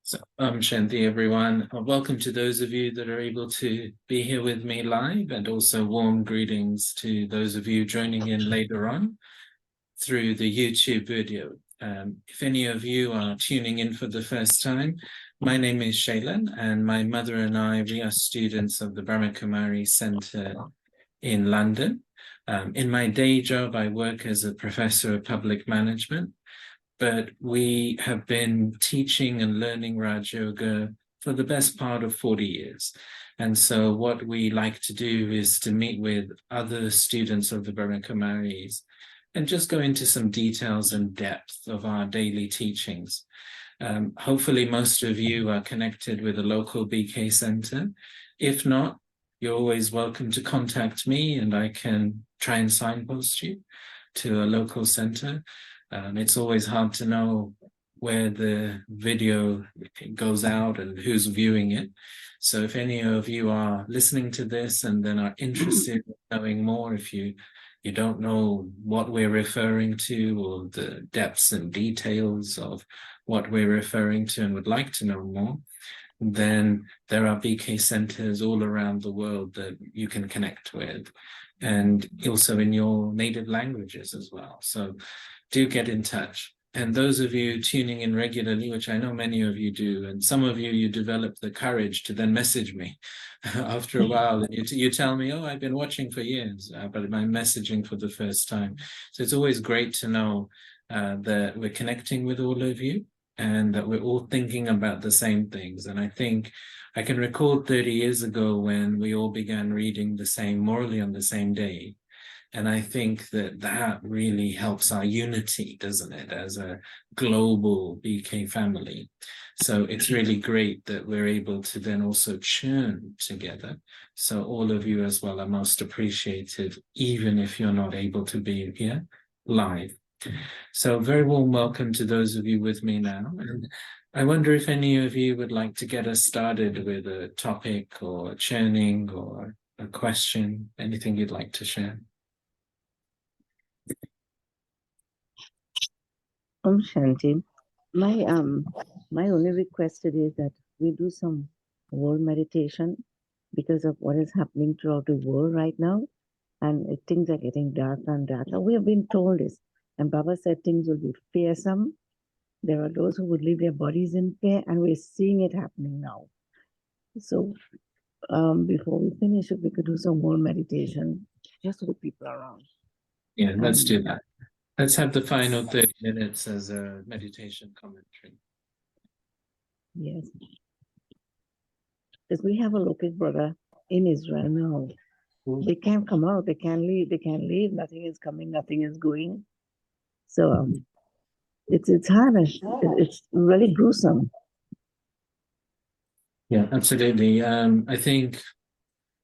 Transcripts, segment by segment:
Shanti, everyone. Welcome to those of you that are able to be here with me live, and also warm greetings to those of you joining in later on through the YouTube video. If any of you are tuning in for the first time, my name is Shailen, and my mother and I, we are students of the Brahma Kumari Center in London. In my day job, I work as a professor of public management, but we have been teaching and learning Raj Yoga for the best part of 40 years. And so what we like to do is to meet with other students of the Brahma Kumaris and just go into some details and depth of our daily teachings. Hopefully most of you are connected with a local BK center. If not, you're always welcome to contact me and I can try and signpost you to a local center. It's always hard to know where the video goes out and who's viewing it. So if any of you are listening to this and then are interested in knowing more, if you don't know what we're referring to or the depths and details of what we're referring to and would like to know more, then there are BK centers all around the world that you can connect with, and also in your native languages as well. So do get in touch. And those of you tuning in regularly, which I know many of you do, and some of you develop the courage to then message me after a while, and you tell me, oh, I've been watching for years, but I'm messaging for the first time. So it's always great to know that we're connecting with all of you and that we're all thinking about the same things. And I think I can recall 30 years ago when we all began reading the same, morally on the same day. And I think that that really helps our unity, doesn't it, as a global BK family. So it's really great that we're able to then also churn together. So all of you as well are most appreciated, even if you're not able to be here live. So very warm welcome to those of you with me now. And I wonder if any of you would like to get us started with a topic or a churning or a question, anything you'd like to share. Shanti, my only request today is that we do some world meditation because of what is happening throughout the world right now, and things are getting darker and darker. We have been told this, and Baba said things will be fearsome. There are those who would leave their bodies in fear, and we're seeing it happening now. So, before we finish, if we could do some world meditation, just with people around. Yeah, let's do that. Let's have the final 30 minutes as a meditation commentary. Yes. Because we have a local brother in Israel now. They can't come out, they can't leave, nothing is coming, nothing is going. So it's hard, it's really gruesome. Yeah, absolutely. I think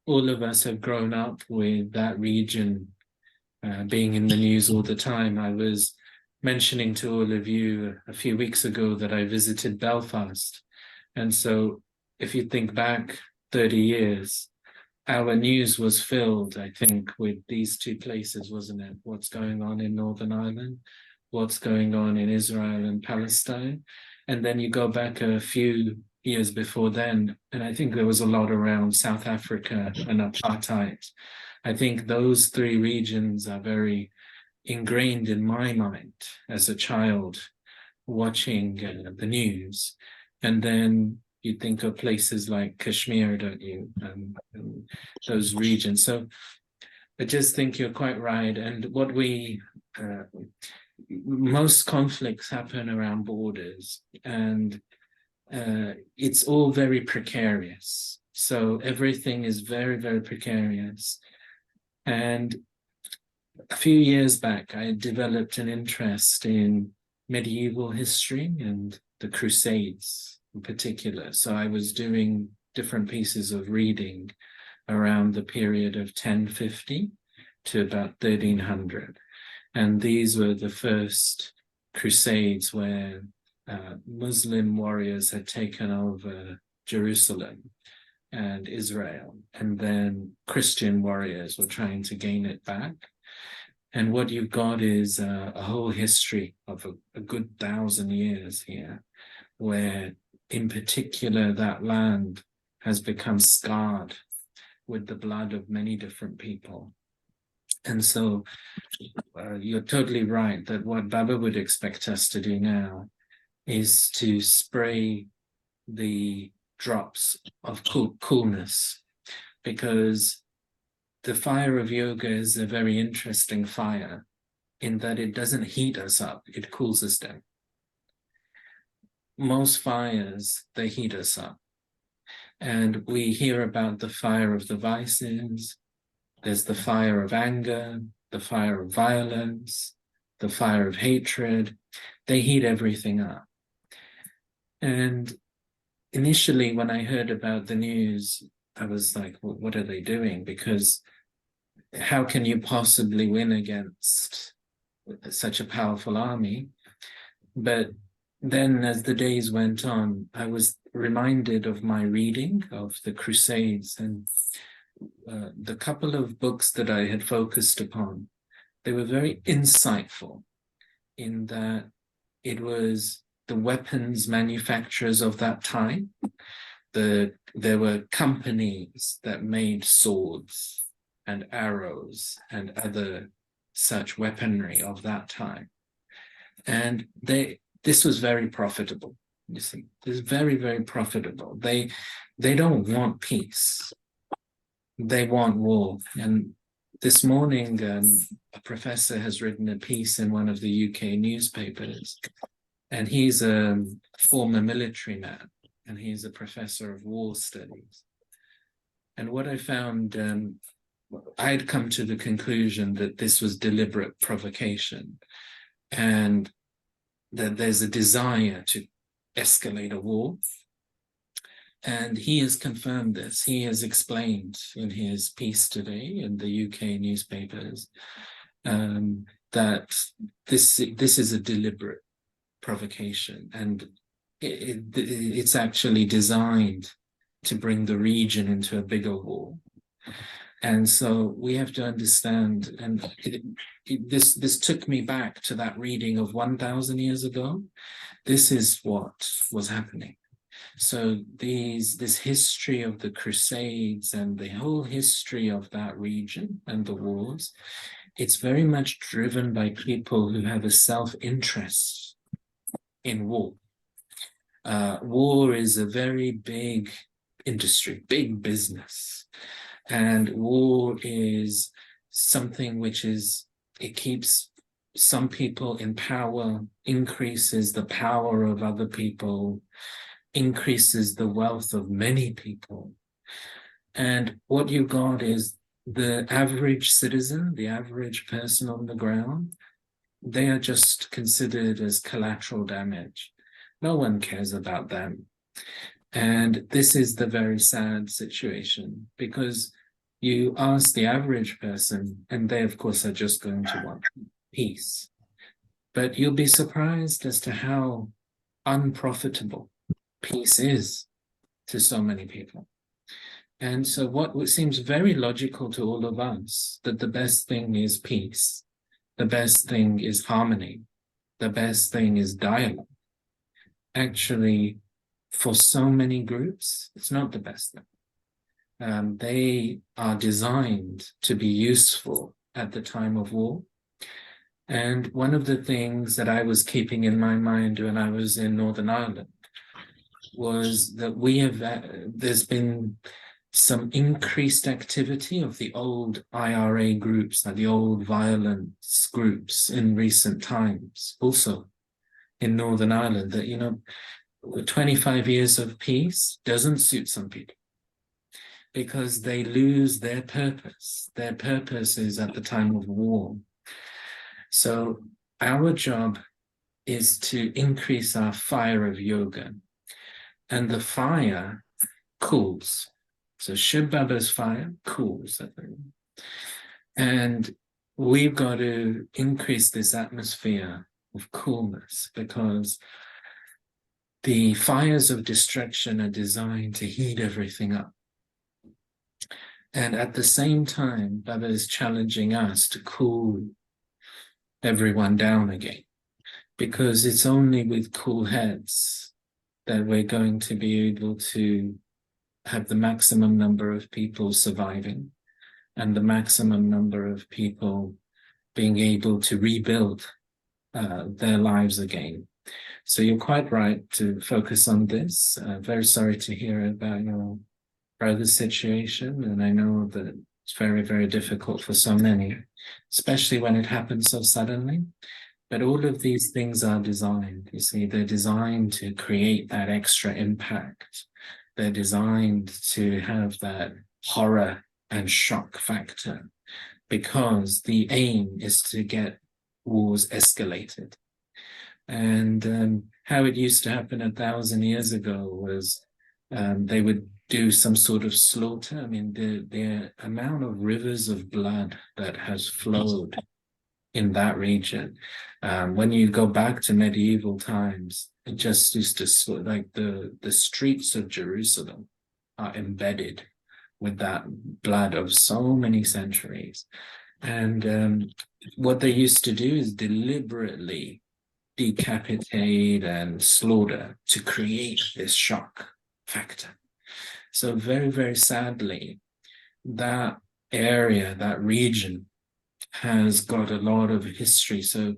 all of us have grown up with that region being in the news all the time. I was mentioning to all of you a few weeks ago that I visited Belfast. And so if you think back 30 years, our news was filled, I think, with these two places, wasn't it? What's going on in Northern Ireland, what's going on in Israel and Palestine. And then you go back a few years before then, and I think there was a lot around South Africa and apartheid. I think those three regions are very ingrained in my mind as a child watching the news. And then you think of places like Kashmir, don't you? Those regions. So I just think you're quite right. And what most conflicts happen around borders, and it's all very precarious. So everything is very, very precarious. And a few years back, I developed an interest in medieval history and the Crusades in particular. So I was doing different pieces of reading around the period of 1050 to about 1300. And these were the first Crusades where Muslim warriors had taken over Jerusalem and Israel, and then Christian warriors were trying to gain it back. And what you've got is a whole history of a good 1,000 years here, where in particular, that land has become scarred with the blood of many different people. And so you're totally right that what Baba would expect us to do now is to spray the drops of coolness, because the fire of yoga is a very interesting fire in that it doesn't heat us up, it cools us down. Most fires, they heat us up. And we hear about the fire of the vices. There's the fire of anger, the fire of violence, the fire of hatred. They heat everything up. And initially, when I heard about the news, I was like, well, what are they doing? Because how can you possibly win against such a powerful army? But then as the days went on, I was reminded of my reading of the Crusades, and the couple of books that I had focused upon, they were very insightful in that it was the weapons manufacturers of that time. There were companies that made swords and arrows and other such weaponry of that time. And this was very profitable. You see, it's very, very profitable. They don't want peace. They want war. And this morning, a professor has written a piece in one of the UK newspapers, and he's a former military man, and he's a professor of war studies. And what I found, I'd come to the conclusion that this was deliberate provocation, and that there's a desire to escalate a war. And he has confirmed this. He has explained in his piece today in the UK newspapers that this is a deliberate provocation, and it's actually designed to bring the region into a bigger war. And so we have to understand, and this took me back to that reading of 1,000 years ago. This is what was happening. So this history of the Crusades and the whole history of that region and the wars, it's very much driven by people who have a self-interest in war. War is a very big industry, big business. And war is something which it keeps some people in power, increases the power of other people, increases the wealth of many people. And what you got is the average citizen, the average person on the ground, they are just considered as collateral damage. No one cares about them. And this is the very sad situation, because you ask the average person, and they, of course, are just going to want peace. But you'll be surprised as to how unprofitable peace is to so many people. And so what seems very logical to all of us, that the best thing is peace, the best thing is harmony, the best thing is dialogue. Actually, for so many groups, it's not the best thing. They are designed to be useful at the time of war. And one of the things that I was keeping in my mind when I was in Northern Ireland was that there's been some increased activity of the old IRA groups, like the old violence groups in recent times, also in Northern Ireland, that, 25 years of peace doesn't suit some people because they lose their purpose. Their purpose is at the time of war. So our job is to increase our fire of yoga, and the fire cools. So Shiv Baba's fire cools. And we've got to increase this atmosphere of coolness, because the fires of destruction are designed to heat everything up. And at the same time, Baba is challenging us to cool everyone down again, because it's only with cool heads that we're going to be able to have the maximum number of people surviving and the maximum number of people being able to rebuild their lives again. So you're quite right to focus on this. Very sorry to hear about your brother's situation, and I know that it's very, very difficult for so many, especially when it happens so suddenly. But all of these things are designed, you see, they're designed to create that extra impact. They're designed to have that horror and shock factor, because the aim is to get wars escalated. And how it used to happen 1,000 years ago was they would do some sort of slaughter. I mean, the amount of rivers of blood that has flowed in that region, when you go back to medieval times, it just used to, like, the streets of Jerusalem are embedded with that blood of so many centuries. And what they used to do is deliberately decapitate and slaughter to create this shock factor. So very, very sadly, that area, that region has got a lot of history. So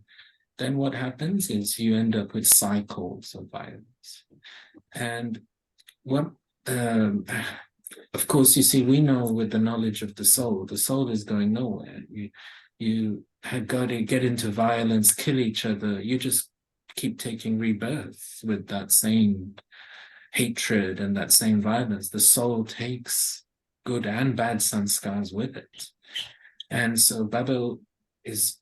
then what happens is you end up with cycles of violence. And what, of course, you see, we know with the knowledge of the soul is going nowhere. You have got to get into violence, kill each other. You just keep taking rebirth with that same hatred and that same violence. The soul takes good and bad sanskars with it. And so Baba is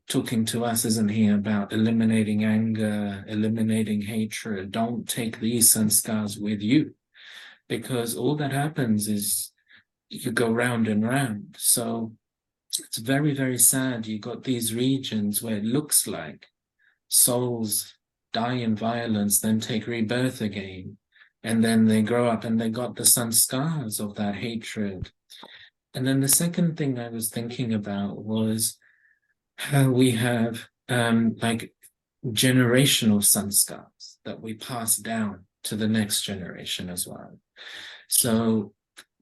talking to us, isn't he, about eliminating anger, eliminating hatred. Don't take these sanskars with you, because all that happens is you go round and round. So it's very, very sad. You got these regions where it looks like souls die in violence, then take rebirth again, and then they grow up and they got the sanskars of that hatred. And then the second thing I was thinking about was how we have like generational sanskars that we pass down to the next generation as well. So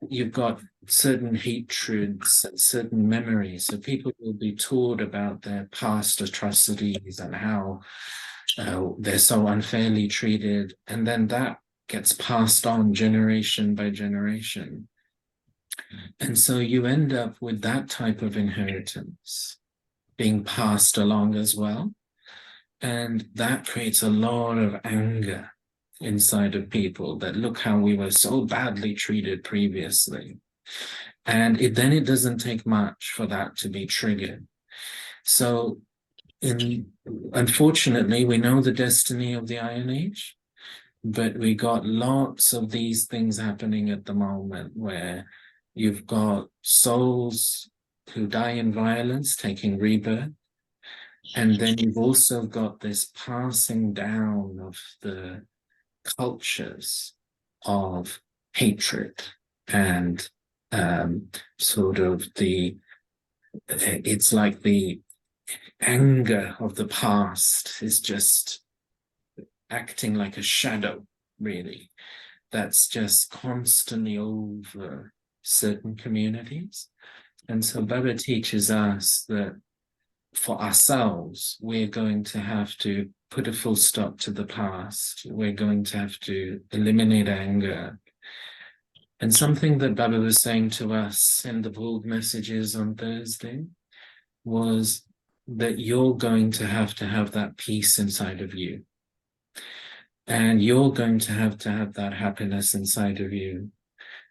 you've got certain hatreds and certain memories. So people will be taught about their past atrocities and how they're so unfairly treated. And then that gets passed on generation by generation. And so you end up with that type of inheritance being passed along as well. And that creates a lot of anger inside of people, that look how we were so badly treated previously. And then it doesn't take much for that to be triggered. So unfortunately, we know the destiny of the Iron Age, but we got lots of these things happening at the moment where you've got souls who die in violence taking rebirth. And then you've also got this passing down of the cultures of hatred and sort of it's like the anger of the past is just acting like a shadow, really, that's just constantly over certain communities. And so Baba teaches us that for ourselves, we're going to have to put a full stop to the past. We're going to have to eliminate anger. And something that Baba was saying to us in the bold messages on Thursday was that you're going to have that peace inside of you. And you're going to have that happiness inside of you.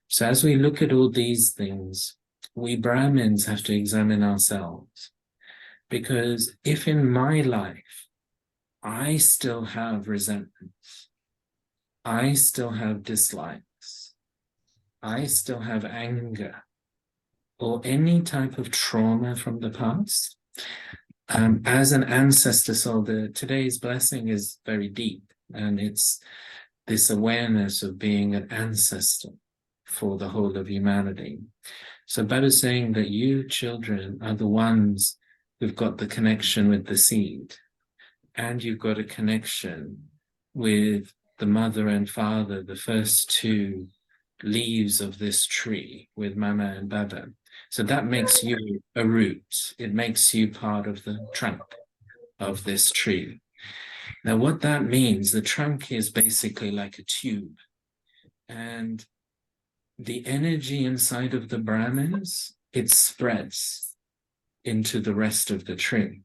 So as we look at all these things, we Brahmins have to examine ourselves. Because if in my life, I still have resentments, I still have dislikes, I still have anger, or any type of trauma from the past, as an ancestor soul, today's blessing is very deep, and it's this awareness of being an ancestor for the whole of humanity. So Baba's saying that you children are the ones who've got the connection with the seed, and you've got a connection with the mother and father, the first two leaves of this tree with Mama and Baba. So that makes you a root. It makes you part of the trunk of this tree. Now, what that means, the trunk is basically like a tube. And the energy inside of the Brahmins, it spreads into the rest of the tree.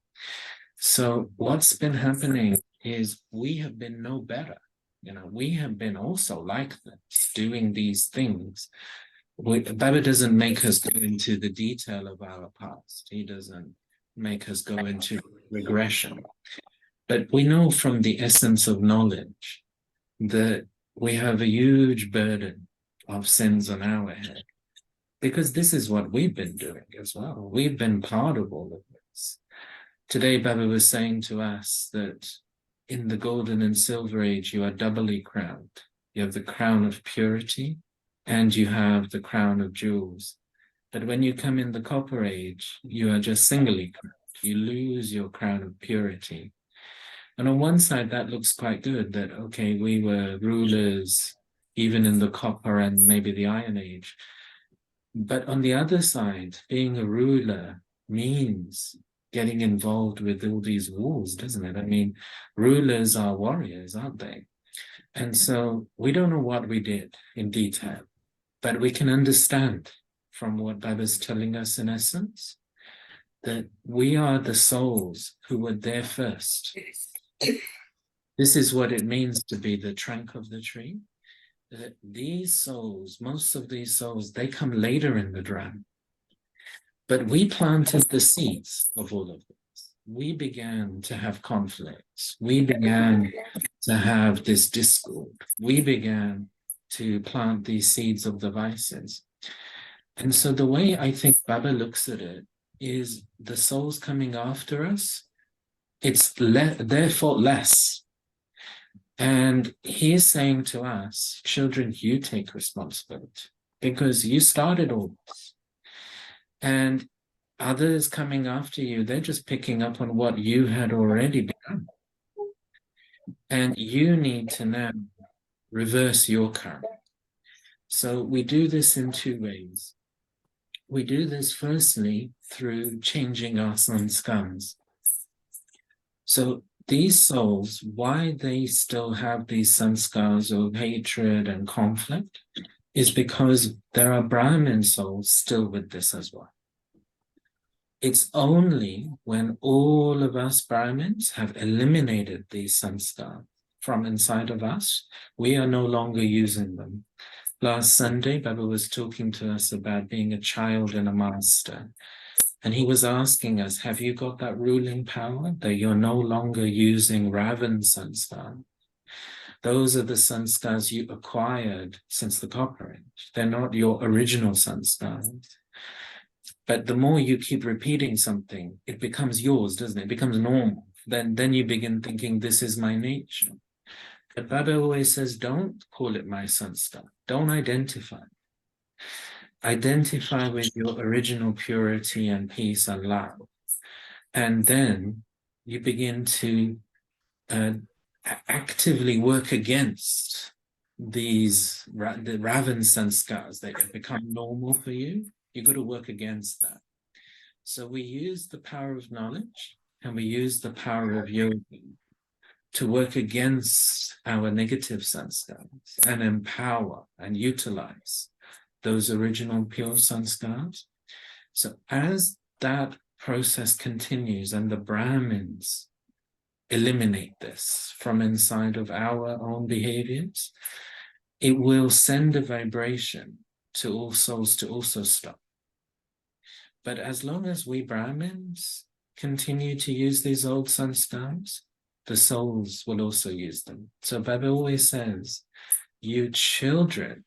So what's been happening is we have been no better. We have been also like this, doing these things. Baba doesn't make us go into the detail of our past. He doesn't make us go into regression. But we know from the essence of knowledge that we have a huge burden of sins on our head, because this is what we've been doing as well. We've been part of all of this. Today, Baba was saying to us that in the golden and silver age, you are doubly crowned. You have the crown of purity and you have the crown of jewels. But when you come in the copper age, you are just singly crowned. You lose your crown of purity. And on one side, that looks quite good, that, okay, we were rulers even in the copper and maybe the iron age. But on the other side, being a ruler means getting involved with all these wars, doesn't it? I mean, rulers are warriors, aren't they? And so we don't know what we did in detail, but we can understand from what Baba's telling us in essence, that we are the souls who were there first. This is what it means to be the trunk of the tree. That these souls, most of these souls, they come later in the drama. But we planted the seeds of all of this. We began to have conflicts. We began to have this discord. We began to plant these seeds of the vices. And so the way I think Baba looks at it is the souls coming after us, it's their fault less. And he is saying to us, children, you take responsibility because you started all this. And others coming after you, they're just picking up on what you had already begun. And you need to now reverse your karma. So we do this in two ways. We do this firstly through changing our sanskars. So these souls, why they still have these sanskars of hatred and conflict is because there are Brahmin souls still with this as well. It's only when all of us Brahmins have eliminated these sanskars from inside of us, we are no longer using them. Last Sunday, Baba was talking to us about being a child and a master. And he was asking us, have you got that ruling power that you're no longer using Ravan sanskar? Those are the sanskars you acquired since the copper age. They're not your original sanskars. But the more you keep repeating something, it becomes yours, doesn't it? It becomes normal. Then you begin thinking, this is my nature. But Baba always says, don't call it my sanskar. Don't identify. Identify with your original purity and peace and love. And then you begin to actively work against the Ravan sanskars that have become normal for you. You've got to work against that. So we use the power of knowledge and we use the power of yoga to work against our negative sanskars and empower and utilize those original pure sanskars. So as that process continues and the Brahmins eliminate this from inside of our own behaviors, it will send a vibration to all souls to also stop. But as long as we Brahmins continue to use these old sanskars, the souls will also use them. So Baba always says, you children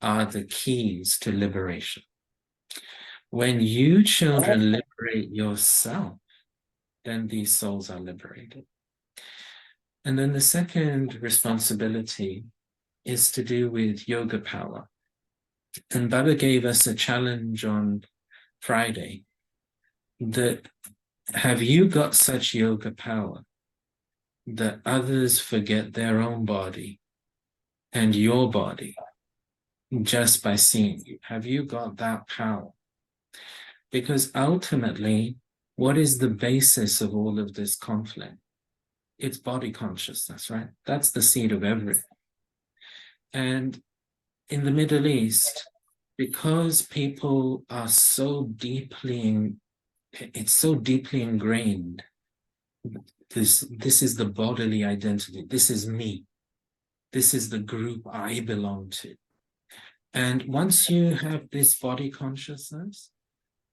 are the keys to liberation. When you children liberate yourself, then these souls are liberated. And then the second responsibility is to do with yoga power. And Baba gave us a challenge on Friday that have you got such yoga power that others forget their own body and your body just by seeing you? Have you got that power? Because ultimately, what is the basis of all of this conflict? It's body consciousness, right? That's the seed of everything. And in the Middle East, because people are so deeply, it's so deeply ingrained. This is the bodily identity. This is me. This is the group I belong to. And once you have this body consciousness,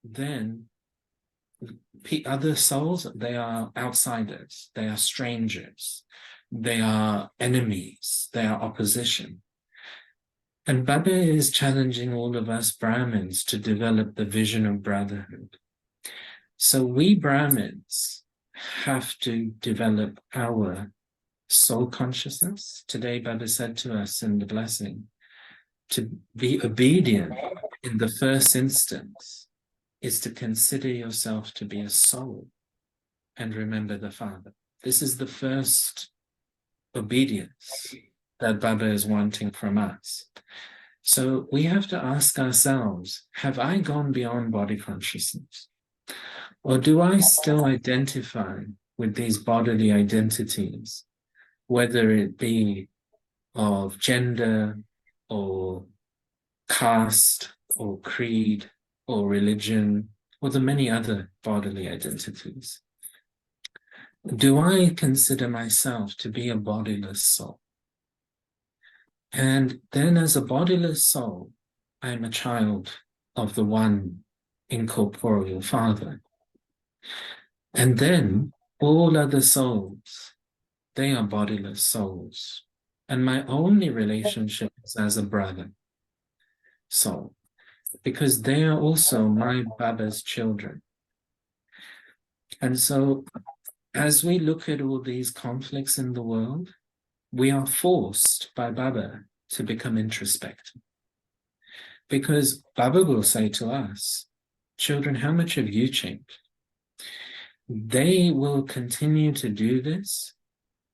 then other souls, they are outsiders, they are strangers, they are enemies, they are opposition. And Baba is challenging all of us Brahmins to develop the vision of brotherhood. So we Brahmins have to develop our soul consciousness. Today, Baba said to us in the blessing, to be obedient in the first instance is to consider yourself to be a soul and remember the Father. This is the first obedience that Baba is wanting from us. So we have to ask ourselves, have I gone beyond body consciousness? Or do I still identify with these bodily identities, whether it be of gender or caste or creed or religion or the many other bodily identities? Do I consider myself to be a bodiless soul? And then as a bodiless soul, I am a child of the one incorporeal Father. And then all other souls, they are bodiless souls. And my only relationship is as a brother soul, because they are also my Baba's children. And so as we look at all these conflicts in the world, we are forced by Baba to become introspective. Because Baba will say to us, children, how much have you changed? They will continue to do this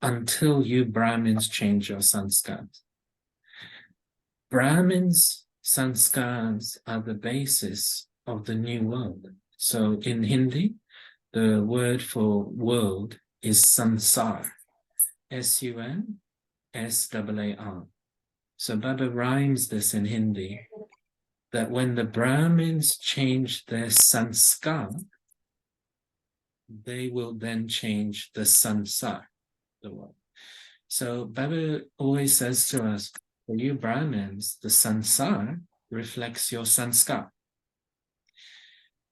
until you Brahmins change your sanskars. Brahmins' sanskars are the basis of the new world. So in Hindi, the word for world is sansar, S-U-N-S-A-A-R. So Baba rhymes this in Hindi, that when the Brahmins change their sanskar, they will then change the sansar, the world. So Baba always says to us, for you Brahmins, the sansar reflects your sanskar.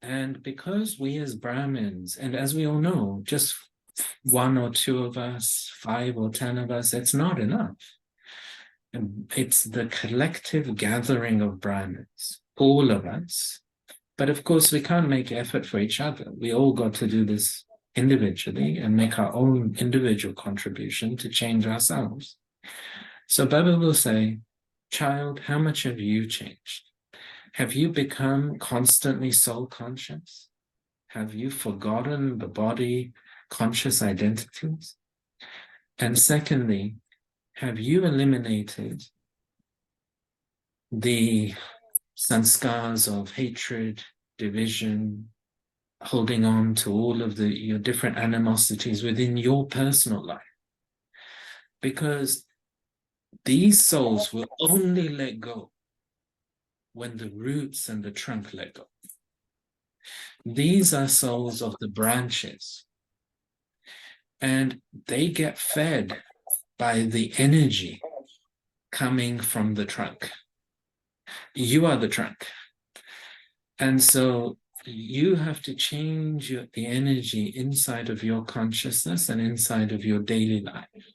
And because we as Brahmins, and as we all know, just one or two of us, 5 or 10 of us, it's not enough. It's the collective gathering of Brahmins, all of us. But of course, we can't make effort for each other. We all got to do this individually and make our own individual contribution to change ourselves. So Baba will say, child, how much have you changed? Have you become constantly soul conscious? Have you forgotten the body conscious identities? And secondly, have you eliminated the sanskars of hatred, division, holding on to all of your different animosities within your personal life? Because these souls will only let go when the roots and the trunk let go. These are souls of the branches, and they get fed by the energy coming from the trunk. You are the trunk. And so you have to change the energy inside of your consciousness and inside of your daily life.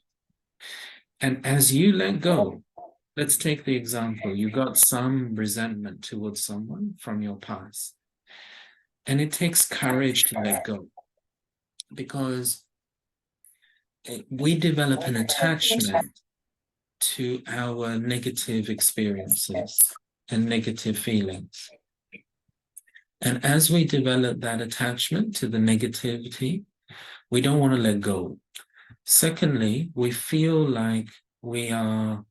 And as you let go, let's take the example, you got some resentment towards someone from your past. And it takes courage to let go, because we develop an attachment to our negative experiences and negative feelings. And as we develop that attachment to the negativity, we don't want to let go. Secondly, we feel like we are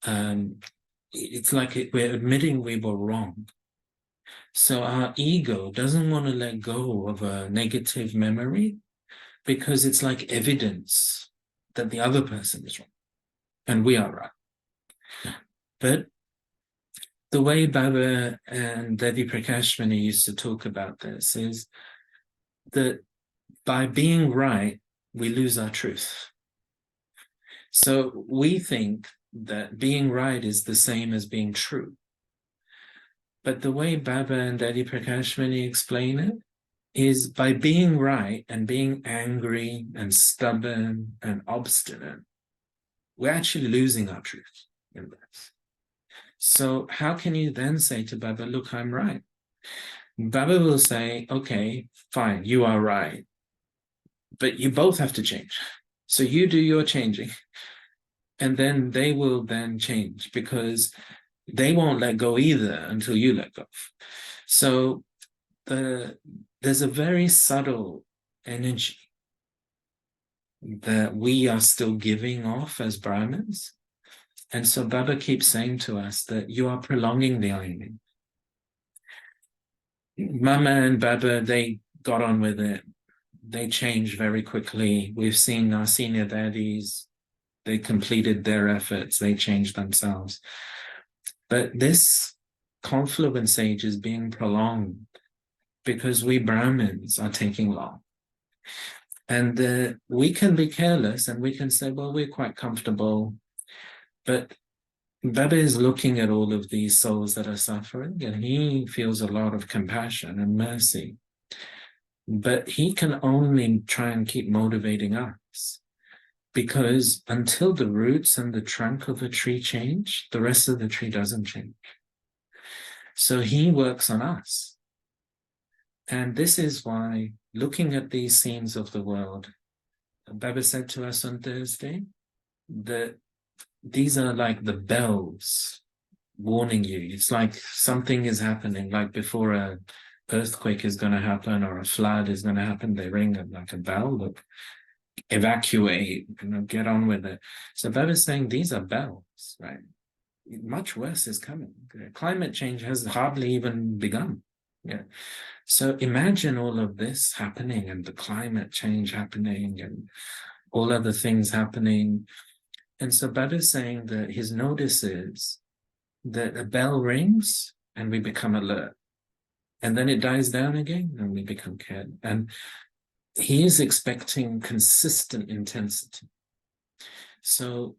it's like we're admitting we were wrong. So our ego doesn't want to let go of a negative memory because it's like evidence that the other person is wrong and we are right. But the way Baba and Devi Prakashmani used to talk about this is that by being right, we lose our truth. So we think that being right is the same as being true. But the way Baba and Devi Prakashmani explain it is by being right and being angry and stubborn and obstinate, we're actually losing our truth in this. So how can you then say to Baba, look, I'm right? Baba will say, okay, fine, you are right. But you both have to change. So you do your changing. And then they will then change because they won't let go either until you let go. So there's a very subtle energy that we are still giving off as Brahmins. And so Baba keeps saying to us that you are prolonging the irony. Mama and Baba, they got on with it. They changed very quickly. We've seen our senior daddies, they completed their efforts, they changed themselves. But this confluence age is being prolonged because we Brahmins are taking long. And we can be careless and we can say, well, we're quite comfortable. But Baba is looking at all of these souls that are suffering and he feels a lot of compassion and mercy. But he can only try and keep motivating us because until the roots and the trunk of a tree change, the rest of the tree doesn't change. So he works on us. And this is why, looking at these scenes of the world, Baba said to us on Thursday that these are like the bells warning you. It's like something is happening, like before a earthquake is going to happen or a flood is going to happen, they ring like a bell, look, evacuate, get on with it. So Baba is saying these are bells, right? Much worse is coming. Climate change has hardly even begun. Yeah. So imagine all of this happening and the climate change happening and all other things happening. And so Baba is saying that his notice is that a bell rings and we become alert. And then it dies down again and we become cared. And he is expecting consistent intensity. So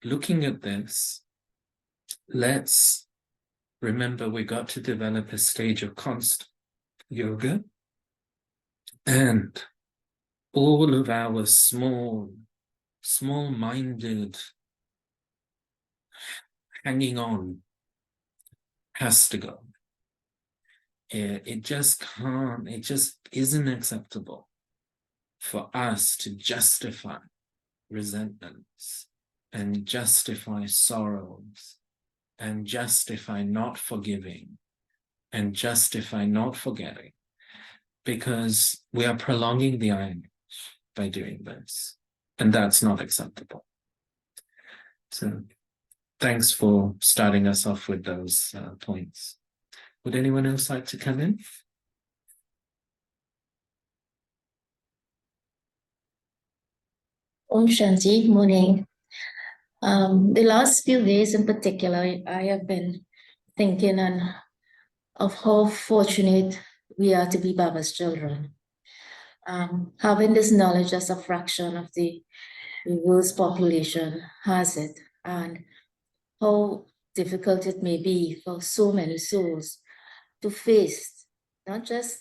looking at this, let's remember we got to develop a stage of constant yoga. And all of our small-minded hanging on has to go. It just can't, it just isn't acceptable for us to justify resentments and justify sorrows and justify not forgiving and justify not forgetting, because we are prolonging the irony by doing this, and that's not acceptable. So thanks for starting us off with those points. Would anyone else like to come in? Om Shanti, morning. The last few days in particular, I have been thinking of how fortunate we are to be Baba's children. Having this knowledge as a fraction of the world's population has it, and how difficult it may be for so many souls to face not just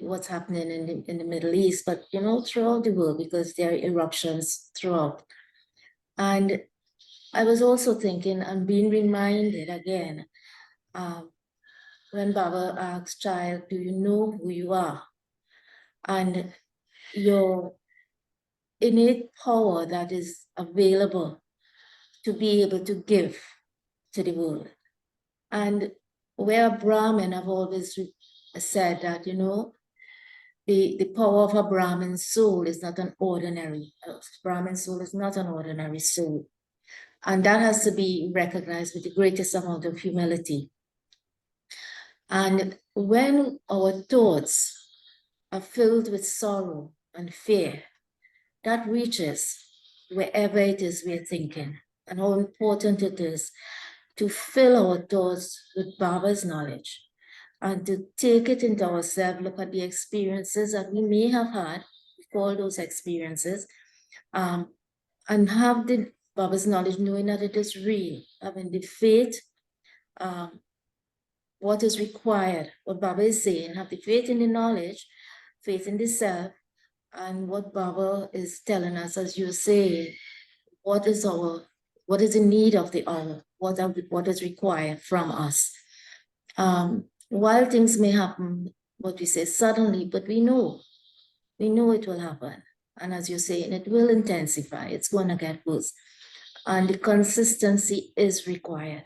what's happening in the Middle East, but throughout the world, because there are eruptions throughout. And I was also thinking and being reminded again, when Baba asks, child, do you know who you are? And your innate power that is available to be able to give to the world. And where Brahmin have always said that, the power of a Brahmin soul is not an ordinary, Brahmin soul is not an ordinary soul. And that has to be recognized with the greatest amount of humility. And when our thoughts are filled with sorrow and fear, that reaches wherever it is we're thinking, and how important it is to fill our thoughts with Baba's knowledge and to take it into ourselves, look at the experiences that we may have had, recall those experiences, and have the Baba's knowledge, knowing that it is real, having the faith, what is required, what Baba is saying, have the faith in the knowledge, faith in the self, and what Baba is telling us, as you say, what is the need of the hour, what is required from us. While things may happen, what we say suddenly, but we know it will happen. And as you're saying, it will intensify, it's going to get worse. And the consistency is required.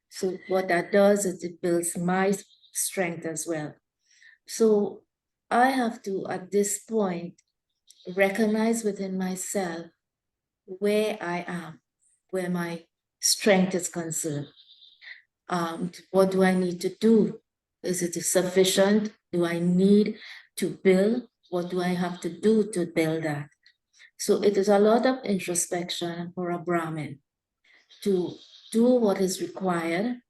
So what that does is it builds my strength as well. So I have to, at this point, recognize within myself where I am, where my strength is concerned. What do I need to do? Is it sufficient? Do I need to build? What do I have to do to build that? So it is a lot of introspection for a Brahmin to do what is required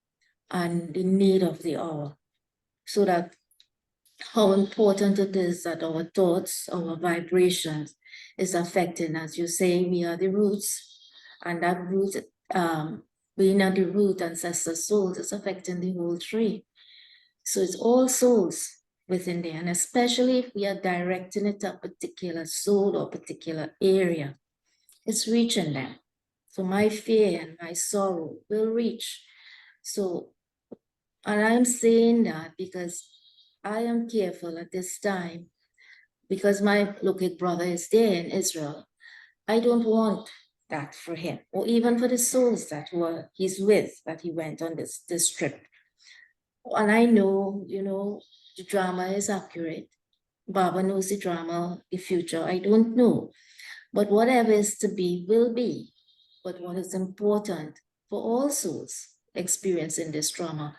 and the need of the hour, so that how important it is that our thoughts, our vibrations is affecting, as you say, we are the roots, and that root, being at the root, ancestor souls, is affecting the whole tree. So it's all souls within there, and especially if we are directing it to a particular soul or particular area, it's reaching them. So my fear and my sorrow will reach. So, and I'm saying that because I am careful at this time, because my local brother is there in Israel. I don't want that for him, or even for the souls that he's with, that he went on this trip. And I know, the drama is accurate. Baba knows the drama, the future, I don't know. But whatever is to be, will be. But what is important for all souls experiencing this drama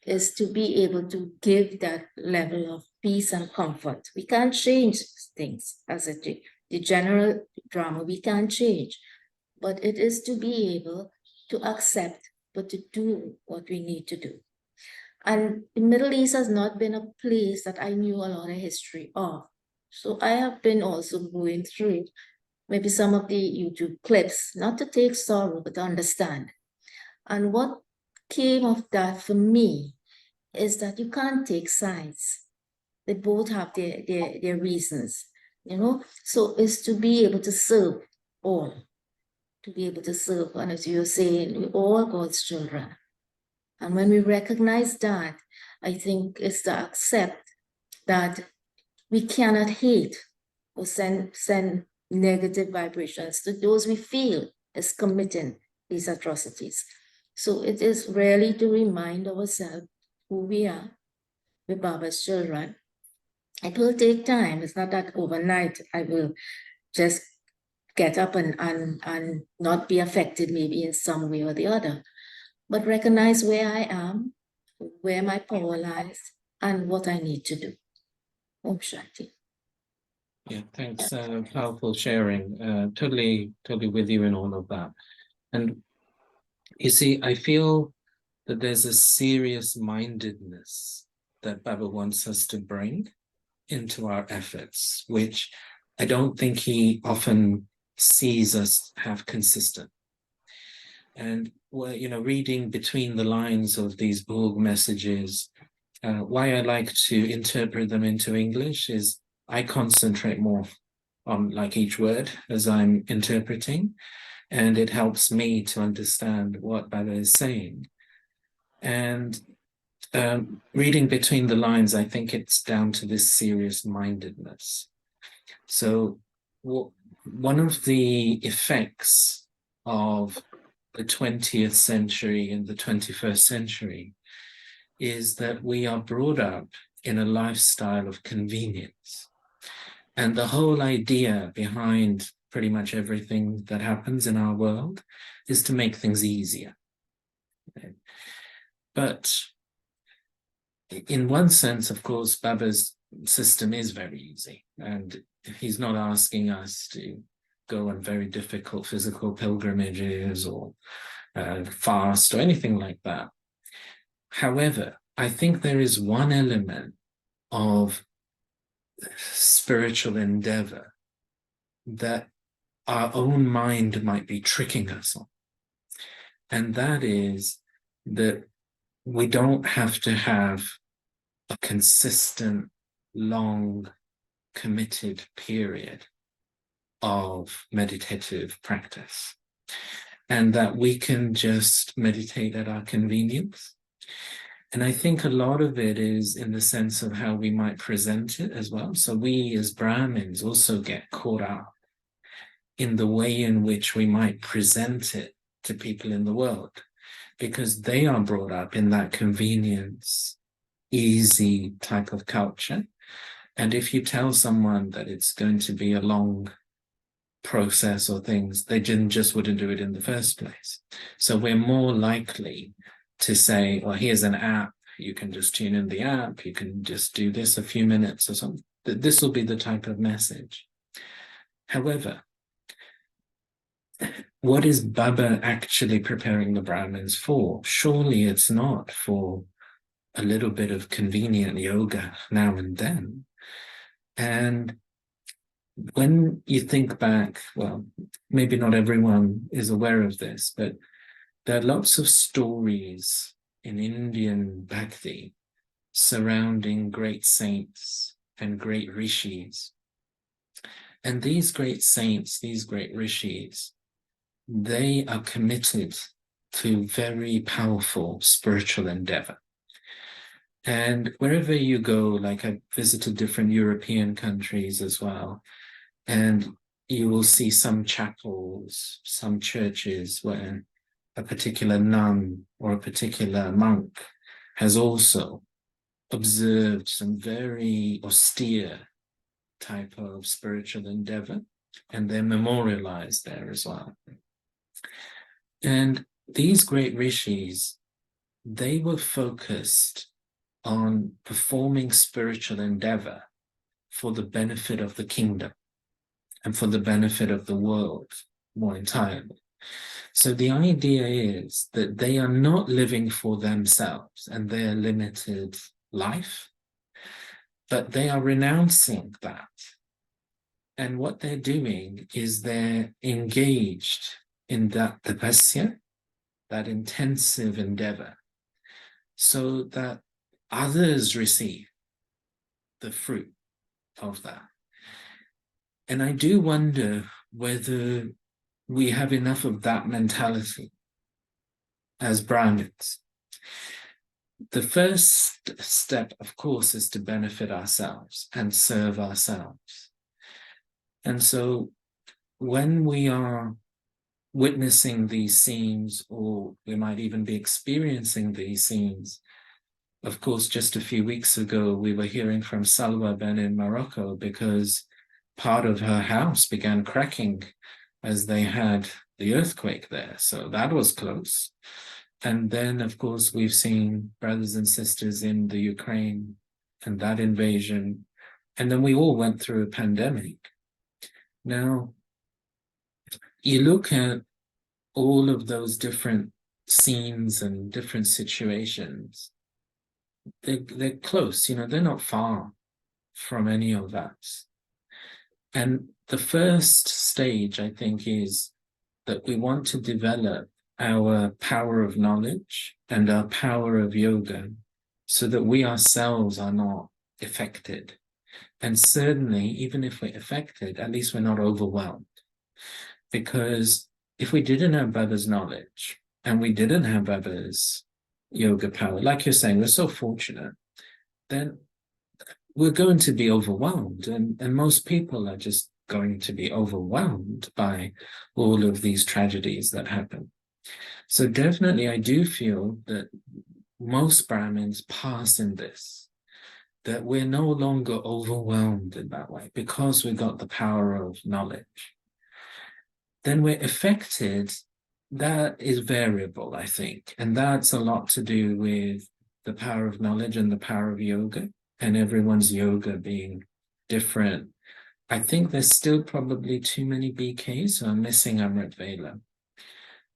is to be able to give that level of peace and comfort. We can't change things as the general drama, we can't change, but it is to be able to accept, but to do what we need to do. And the Middle East has not been a place that I knew a lot of history of. So I have been also going through maybe some of the YouTube clips, not to take sorrow, but to understand. And what came of that for me is that you can't take sides. They both have their reasons, So it's to be able to serve all, to be able to serve. And as you're saying, we're all God's children. And when we recognize that, I think it's to accept that we cannot hate or send negative vibrations to those we feel is committing these atrocities. So it is really to remind ourselves who we are, with Baba's children. It will take time. It's not that overnight I will just get up and not be affected maybe in some way or the other, but recognize where I am, where my power lies, and what I need to do. Om Shanti. Yeah, thanks. Powerful sharing. Totally with you in all of that. And you see, I feel that there's a serious mindedness that Baba wants us to bring into our efforts, which I don't think he often sees us have consistent. And reading between the lines of these Borg messages, why I like to interpret them into English is I concentrate more on each word as I'm interpreting, and it helps me to understand what Baba is saying. And reading between the lines, I think it's down to this serious mindedness. So one of the effects of the 20th century and the 21st century is that we are brought up in a lifestyle of convenience. And the whole idea behind pretty much everything that happens in our world is to make things easier. Okay? But in one sense, of course, Baba's system is very easy, and he's not asking us to go on very difficult physical pilgrimages or fast or anything like that. However, I think there is one element of spiritual endeavor that our own mind might be tricking us on. And that is that we don't have to have a consistent, long, committed period of meditative practice, and that we can just meditate at our convenience. And I think a lot of it is in the sense of how we might present it as well. So we as Brahmins also get caught up in the way in which we might present it to people in the world, because they are brought up in that convenience, easy type of culture. And if you tell someone that it's going to be a long process or things, they just wouldn't do it in the first place. So we're more likely to say, well, here's an app, you can just tune in the app, you can just do this a few minutes or something. This will be the type of message. However, what is Baba actually preparing the Brahmins for? Surely it's not for a little bit of convenient yoga now and then. And when you think back, well, maybe not everyone is aware of this, but there are lots of stories in Indian Bhakti surrounding great saints and great rishis. And these great saints, these great rishis, they are committed to very powerful spiritual endeavor. And wherever you go, like I've visited different European countries as well, and you will see some chapels, some churches where a particular nun or a particular monk has also observed some very austere type of spiritual endeavor, and they're memorialized there as well. And these great rishis, they were focused on performing spiritual endeavor for the benefit of the kingdom and for the benefit of the world more entirely. So the idea is that they are not living for themselves and their limited life, but they are renouncing that. And what they're doing is they're engaged in that tapasya, that intensive endeavor, so that others receive the fruit of that. And I do wonder whether we have enough of that mentality as Brahmins. The first step, of course, is to benefit ourselves and serve ourselves. And so when we are witnessing these scenes, or we might even be experiencing these scenes, of course, just a few weeks ago, we were hearing from Salwa Ben in Morocco because part of her house began cracking as they had the earthquake there. So that was close. And then, of course, we've seen brothers and sisters in the Ukraine and that invasion. And then we all went through a pandemic. Now, you look at all of those different scenes and different situations, they're close, they're not far from any of us. And the first stage, I think, is that we want to develop our power of knowledge and our power of yoga so that we ourselves are not affected. And certainly, even if we're affected, at least we're not overwhelmed. Because if we didn't have Baba's knowledge and we didn't have Baba's yoga power, like you're saying, we're so fortunate, then we're going to be overwhelmed. And most people are just going to be overwhelmed by all of these tragedies that happen. So definitely, I do feel that most Brahmins pass in this, that we're no longer overwhelmed in that way because we got the power of knowledge. then we're affected. That is variable, I think. And that's a lot to do with the power of knowledge and the power of yoga, and everyone's yoga being different. I think there's still probably too many BKs, so I'm missing Amrit Vela.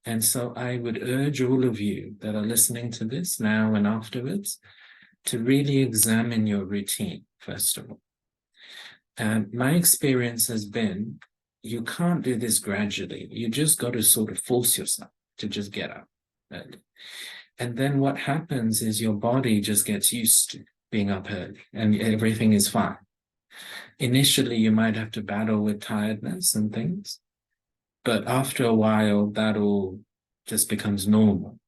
And so I would urge all of you that are listening to this now and afterwards to really examine your routine, first of all. And my experience has been, you can't do this gradually. You just got to sort of force yourself to just get up. Right? And then what happens is your body just gets used to being up early and everything is fine. Initially, you might have to battle with tiredness and things, but after a while, that all just becomes normal.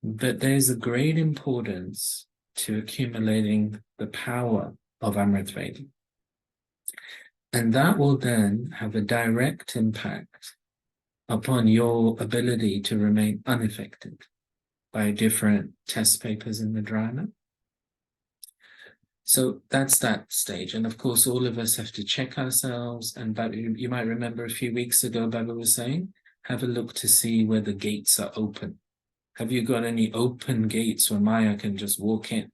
But there's a great importance to accumulating the power of Amrit Veda. And that will then have a direct impact upon your ability to remain unaffected by different test papers in the dharana. So that's that stage. And of course, all of us have to check ourselves. And you might remember a few weeks ago, Baba was saying, have a look to see where the gates are open. Have you got any open gates where Maya can just walk in?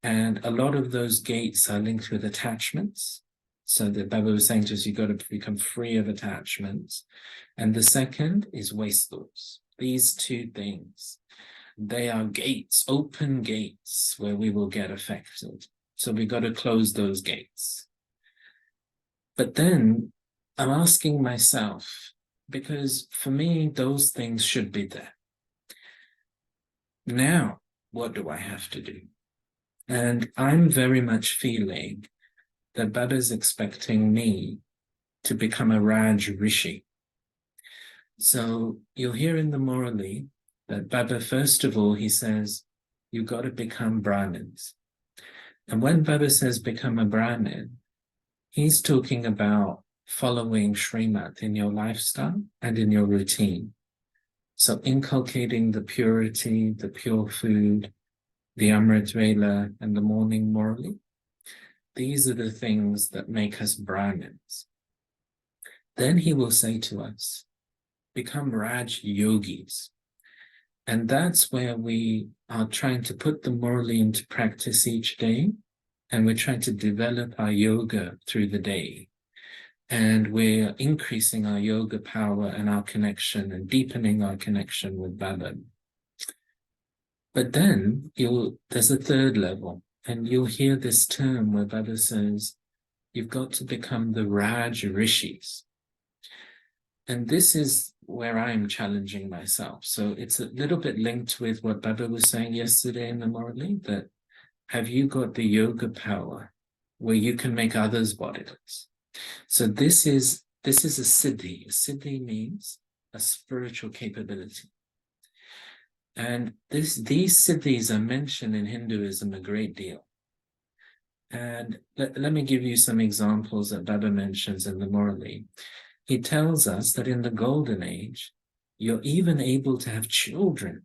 And a lot of those gates are linked with attachments. So the Baba was saying to us, you've got to become free of attachments. And the second is waste thoughts. These two things, they are gates, open gates where we will get affected. So we've got to close those gates. But then I'm asking myself, because for me, those things should be there. Now, what do I have to do? And I'm very much feeling that Baba's expecting me to become a Raj Rishi. So you'll hear in the Murali that Baba, first of all, he says, you've got to become Brahmins. And when Baba says become a Brahmin, he's talking about following Srimad in your lifestyle and in your routine. So inculcating the purity, the pure food, the Amrit Vela, and the morning Murali. These are the things that make us Brahmins. Then he will say to us, become Raj Yogis. And that's where we are trying to put the Murali into practice each day. And we're trying to develop our yoga through the day. And we're increasing our yoga power and our connection and deepening our connection with Baba. But then there's a third level. And you'll hear this term where Baba says, you've got to become the Raj Rishis. And this is where I'm challenging myself. So it's a little bit linked with what Baba was saying yesterday in the Murali, that have you got the yoga power where you can make others bodiless? So this is a siddhi. A siddhi means a spiritual capability. And these siddhis are mentioned in Hinduism a great deal. And let me give you some examples that Baba mentions in the Murali. He tells us that in the Golden Age, you're even able to have children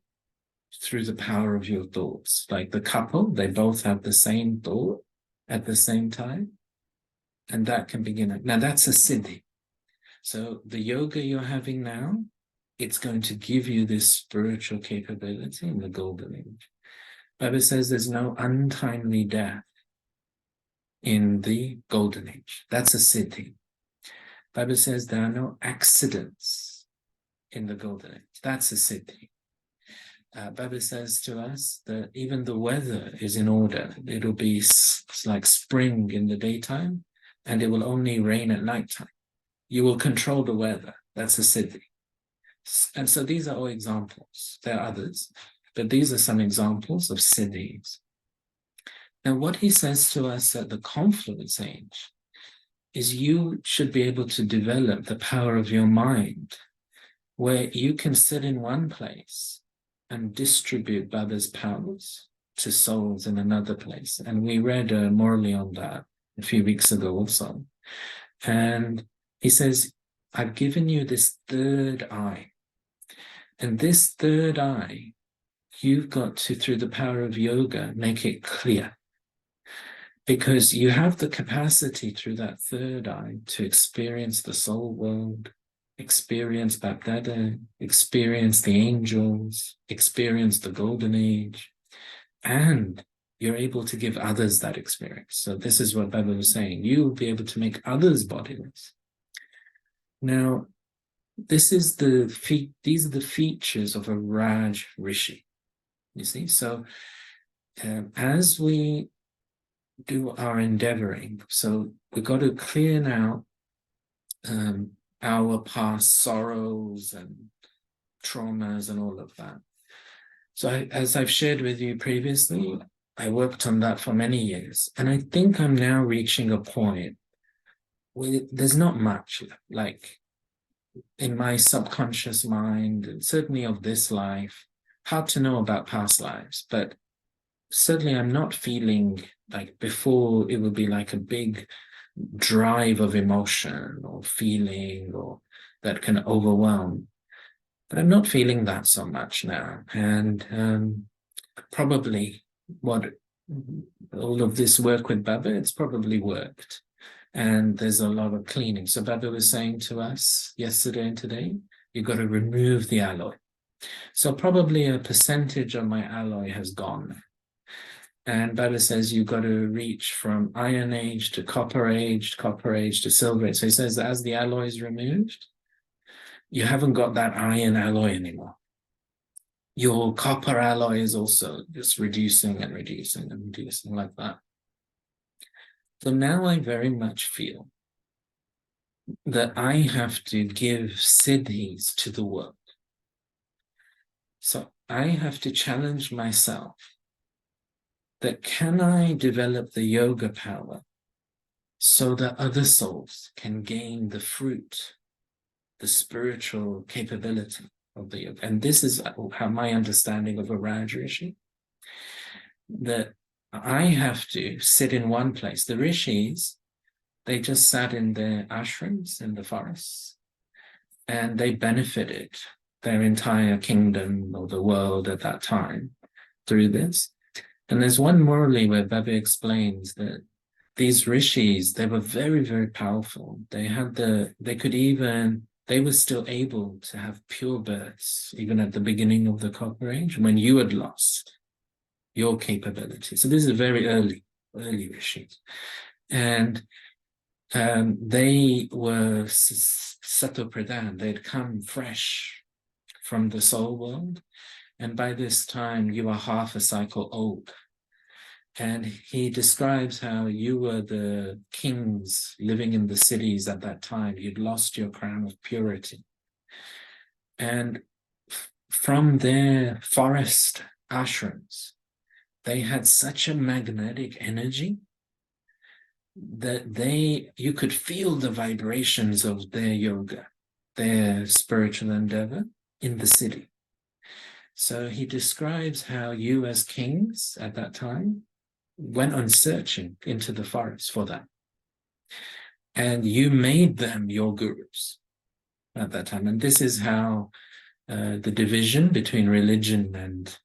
through the power of your thoughts. Like the couple, they both have the same thought at the same time. And that can begin. Now that's a siddhi. So the yoga you're having now, it's going to give you this spiritual capability in the Golden Age. Baba says there's no untimely death in the Golden Age. That's a siddhi. Baba says there are no accidents in the Golden Age. That's a siddhi. Baba says to us that even the weather is in order. It'll be like spring in the daytime, and it will only rain at nighttime. You will control the weather. That's a siddhi. And so these are all examples. There are others, but these are some examples of siddhis. Now, what he says to us at the confluence age is you should be able to develop the power of your mind, where you can sit in one place and distribute Baba's powers to souls in another place. And we read Murali on that a few weeks ago also. And he says, I've given you this third eye. And this third eye, you've got to, through the power of yoga, make it clear. Because you have the capacity through that third eye to experience the soul world, experience Bapdada, experience the angels, experience the golden age, and you're able to give others that experience. So this is what Baba was saying. You'll be able to make others bodiless. Now, these are the features of a Raj Rishi. You see, so as we do our endeavoring, so we've got to clear now our past sorrows and traumas and all of that. So as I've shared with you previously, I worked on that for many years, and I think I'm now reaching a point where there's not much, like in my subconscious mind, and certainly of this life, hard to know about past lives, but certainly I'm not feeling like before. It would be like a big drive of emotion or feeling or that can overwhelm. But I'm not feeling that so much now. And probably what all of this work with Baba, it's probably worked. And there's a lot of cleaning. So Baba was saying to us yesterday and today, you've got to remove the alloy. So probably a percentage of my alloy has gone. And Baba says you've got to reach from Iron Age to Copper Age to Silver Age. So he says that as the alloy is removed, you haven't got that iron alloy anymore. Your copper alloy is also just reducing and reducing and reducing like that. So now I very much feel that I have to give siddhis to the world. So I have to challenge myself that can I develop the yoga power so that other souls can gain the fruit, the spiritual capability of the yoga. And this is how my understanding of a Raj Rishi, that I have to sit in one place. The rishis, they just sat in their ashrams in the forests, and they benefited their entire kingdom or the world at that time through this. And there's one Murli where Baba explains that these rishis, they were very, very powerful. They were still able to have pure births, even at the beginning of the Copper Age, when you had lost your capability. So this is very early rishis. And they were Sato Pradhan. They'd come fresh from the soul world. And by this time, you are half a cycle old. And he describes how you were the kings living in the cities at that time. You'd lost your crown of purity. And from their forest ashrams, they had such a magnetic energy that you could feel the vibrations of their yoga, their spiritual endeavor in the city. So he describes how you as kings at that time went on searching into the forest for that. And you made them your gurus at that time. And this is how the division between religion and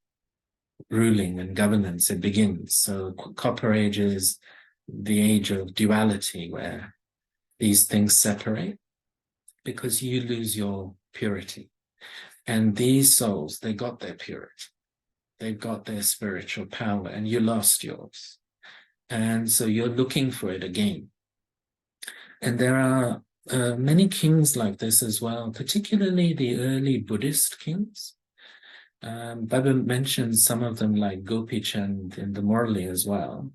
ruling and governance, it begins. So Copper Age is the age of duality, where these things separate because you lose your purity. And these souls, they got their purity. They've got their spiritual power, and you lost yours. And so you're looking for it again. And there are many kings like this as well, particularly the early Buddhist kings. Baba mentions some of them like Gopi Chand in the Murli as well.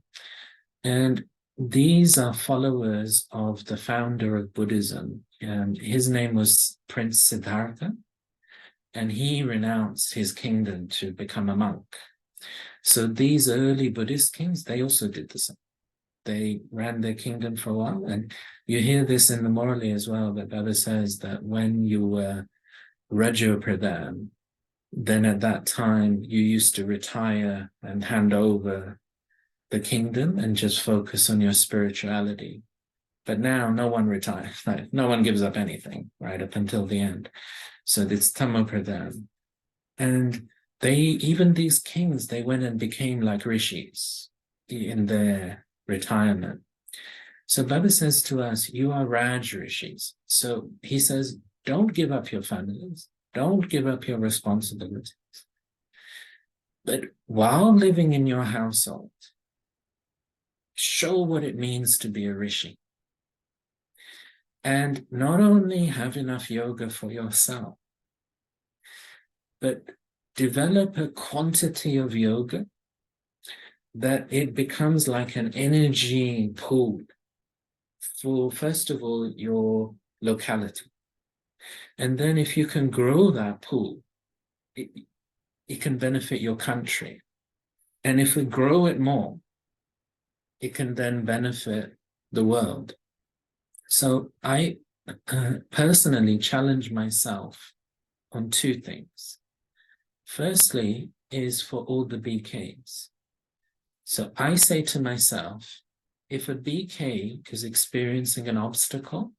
And these are followers of the founder of Buddhism. And his name was Prince Siddhartha. And he renounced his kingdom to become a monk. So these early Buddhist kings, they also did the same. They ran their kingdom for a while. And you hear this in the Murli as well, that Baba says that when you were Rajo Pradhan, then at that time you used to retire and hand over the kingdom and just focus on your spirituality. But now no one retires, right? No one gives up anything, right, up until the end. So it's Tamo Pradhan. And even these kings, they went and became like rishis in their retirement. So Baba says to us, you are Raj rishis. So he says, Don't give up your families. Don't give up your responsibilities. But while living in your household, show what it means to be a rishi. And not only have enough yoga for yourself, but develop a quantity of yoga that it becomes like an energy pool for, first of all, your locality. And then if you can grow that pool, it can benefit your country. And if we grow it more, it can then benefit the world. So I personally challenge myself on two things. Firstly is for all the BKs. So I say to myself, if a BK is experiencing an obstacle,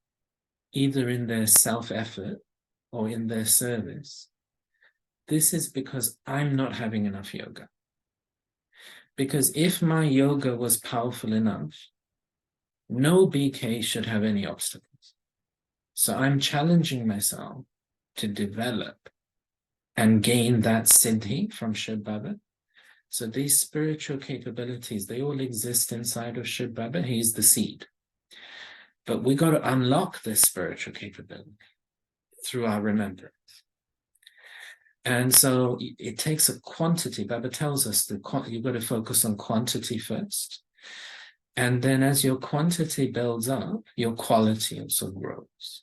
either in their self-effort or in their service, this is because I'm not having enough yoga. Because if my yoga was powerful enough, no BK should have any obstacles. So I'm challenging myself to develop and gain that siddhi from Shiv Baba. So these spiritual capabilities, they all exist inside of Shiv Baba. He's the seed. But we got to unlock this spiritual capability through our remembrance. And so it takes a quantity. Baba tells us that you've got to focus on quantity first. And then as your quantity builds up, your quality also grows.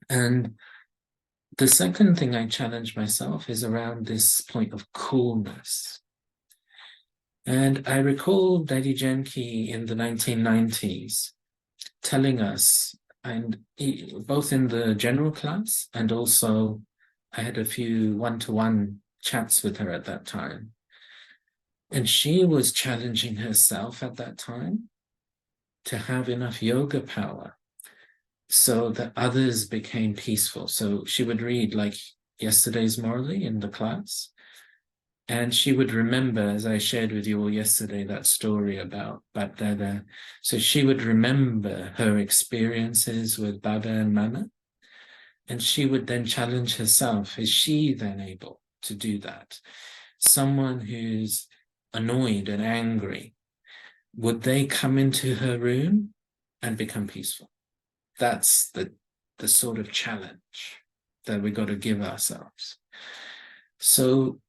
And the second thing I challenge myself is around this point of coolness. And I recall Daddy Janki in the 1990s telling us, and both in the general class and also I had a few one-to-one chats with her at that time. And she was challenging herself at that time to have enough yoga power so that others became peaceful. So she would read like yesterday's Morally in the class. And she would remember, as I shared with you all yesterday, that story about Bab Dada. So she would remember her experiences with Baba and Mama. And she would then challenge herself, is she then able to do that? Someone who's annoyed and angry, would they come into her room and become peaceful? That's the sort of challenge that we got to give ourselves. So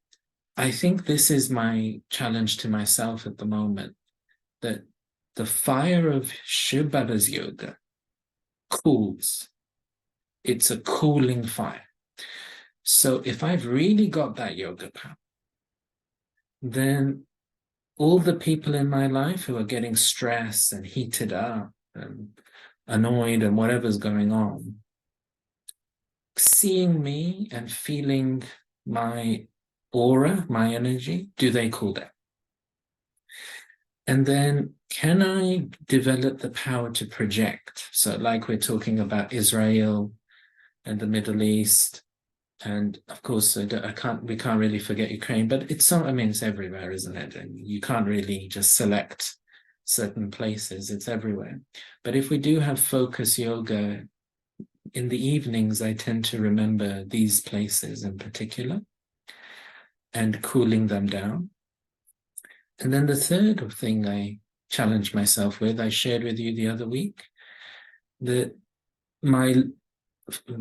I think this is my challenge to myself at the moment, that the fire of Shiv Baba's yoga cools. It's a cooling fire. So if I've really got that yoga power, then all the people in my life who are getting stressed and heated up and annoyed and whatever's going on, seeing me and feeling my aura, my energy, do they cool down? And then can I develop the power to project? So like we're talking about Israel and the Middle East, and of course, we can't really forget Ukraine, but it's everywhere, isn't it? And you can't really just select certain places, it's everywhere. But if we do have focus yoga, in the evenings, I tend to remember these places in particular and cooling them down. And then the third thing I challenge myself with, I shared with you the other week, that my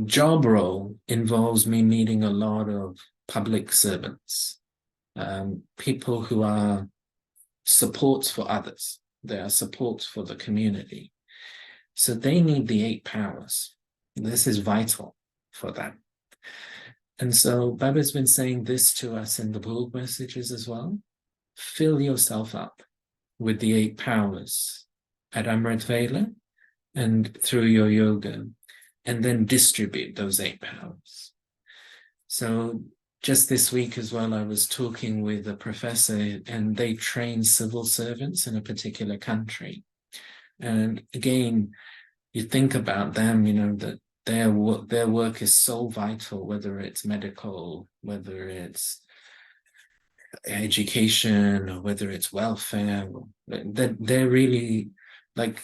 job role involves me meeting a lot of public servants, people who are supports for others. They are supports for the community. So they need the 8 powers. This is vital for them. And so Baba's been saying this to us in the Bhog messages as well. Fill yourself up with the 8 powers at Amrit Vela and through your yoga, and then distribute those 8 powers. So just this week as well, I was talking with a professor, and they train civil servants in a particular country. And again, you think about them, that their work is so vital, whether it's medical, whether it's education, or whether it's welfare. They're really like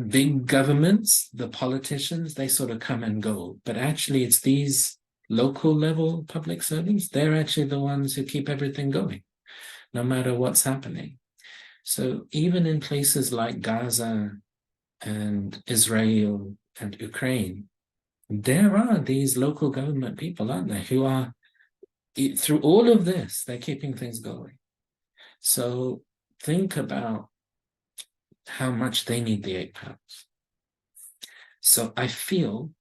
big governments, the politicians, they sort of come and go. But actually, it's these local level public servants, they're actually the ones who keep everything going, no matter what's happening. So even in places like Gaza and Israel and Ukraine, there are these local government people, aren't there, who are, through all of this, they're keeping things going. So think about how much they need the £8. So I feel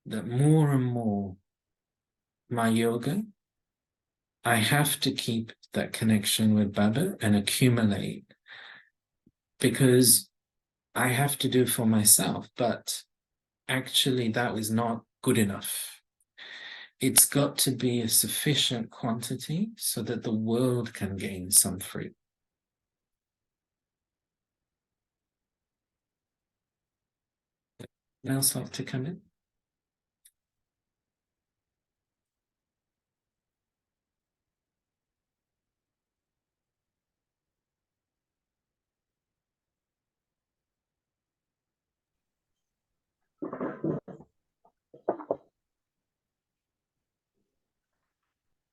that more and more my yoga, I have to keep that connection with Baba and accumulate, because I have to do for myself, but actually that is not good enough. It's got to be a sufficient quantity so that the world can gain some fruit. Anyone else like to come in?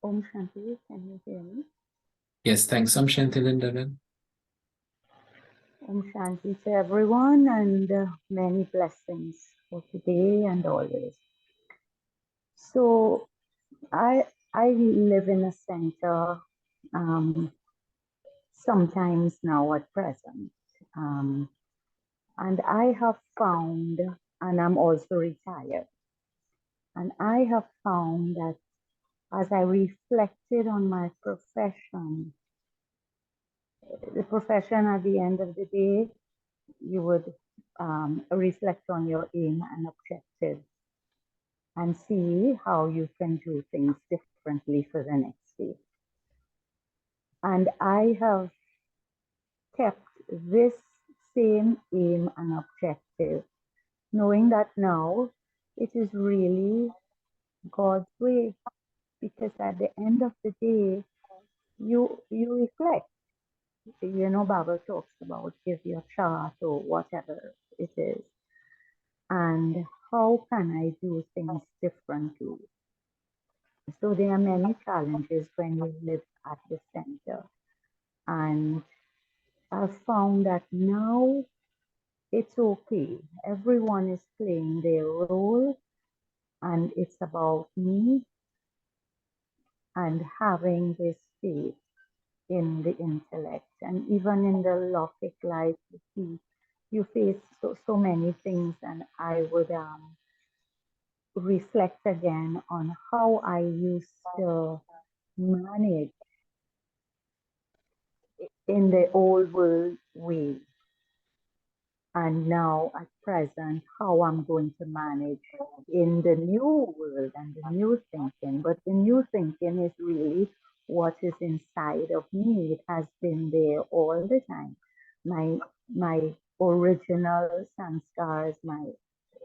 Om Shanti, can you hear me? Yes, thanks. I'm Shantilinda. Om Shanti to everyone, and many blessings for today and always. So I live in a center sometimes now at present, and I have found, and I'm also retired, and I have found that as I reflected on my profession, the profession at the end of the day, you would reflect on your aim and objective and see how you can do things differently for the next day. And I have kept this same aim and objective, knowing that now it is really God's way, because at the end of the day, you reflect. You know, Baba talks about give your chart or whatever it is, and how can I do things differently? So there are many challenges when you live at the center, and I've found that now it's okay. Everyone is playing their role, and it's about me and having this faith in the intellect. And even in the Lokik life, you face so many things, and I would reflect again on how I used to manage in the old world way, and now at present how I'm going to manage in the new world and the new thinking. But the new thinking is really what is inside of me. It has been there all the time. My original sanskars, my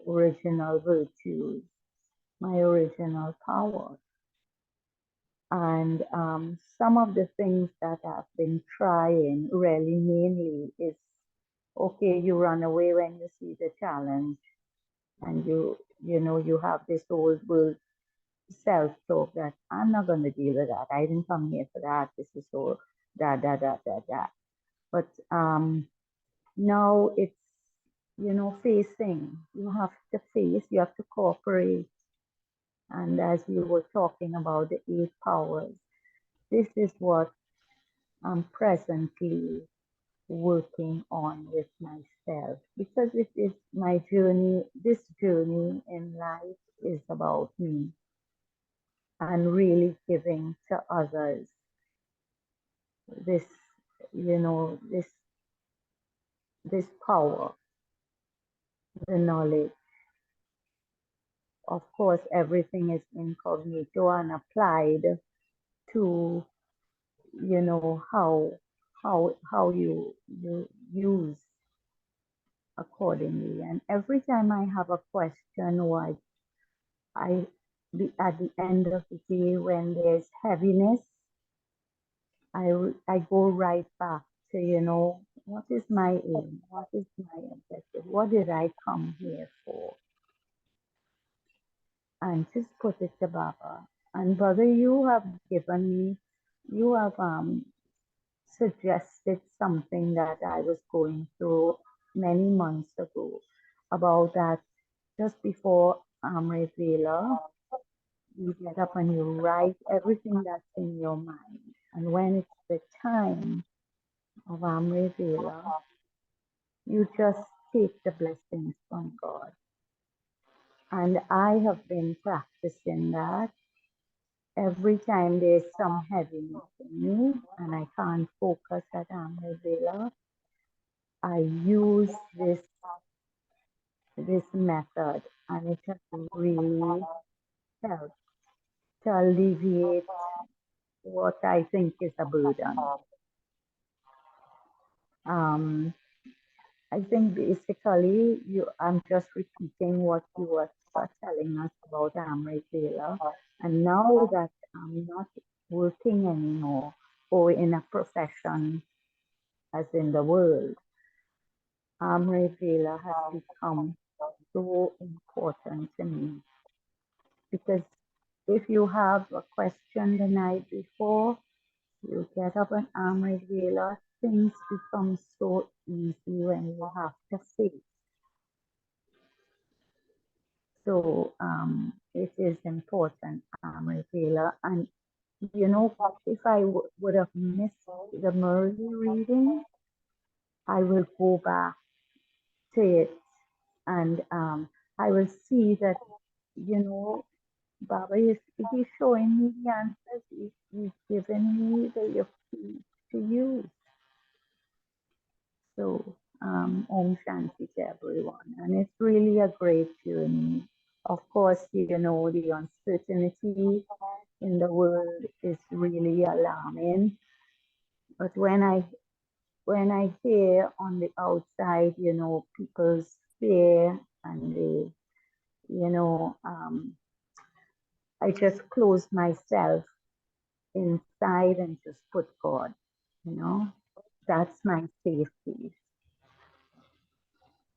original virtues, my original power. And some of the things that I've been trying really mainly is, okay, you run away when you see the challenge, and you know, you have this old world self-talk that I'm not going to deal with that. I didn't come here for that. This is so da. But now it's, you know, facing. You have to face. You have to cooperate. And as you were talking about the 8 powers, this is what I'm presently working on with myself, because it is my journey. This journey in life is about me and really giving to others this, you know, this power, the knowledge. Of course, everything is incognito and applied to, you know, how you use accordingly. And every time I have a question, or at the end of the day, when there's heaviness, I go right back to, you know, What is my aim? What is my objective? What did I come here for? And just put it to Baba. And brother, you have suggested something that I was going through many months ago about that just before Amrit Vela, you get up and you write everything that's in your mind. And when it's the time of Amrit Vela, you just take the blessings from God. And I have been practicing that every time there's some heaviness in me and I can't focus at Amrit Vela. I use this method, and it has really helped to alleviate what I think is a burden. I think basically I'm just repeating what you were telling us about Amrit Vela. And now that I'm not working anymore or in a profession as in the world, Amrit Vela has become so important to me. Because if you have a question the night before, you get up an Amrit Vela, things become so easy when you have to face. So it is important, Amrit Vela. And you know, if I would have missed the Murray reading, I will go back to it and I will see that, you know, Baba he's showing me the answers. He's giving me the key to use. So, Om Shanti to everyone. And it's really a great journey. Of course, you know, the uncertainty in the world is really alarming. But when I hear on the outside, you know, people's fear and they, you know, I just close myself inside and just put God, you know, that's my safety.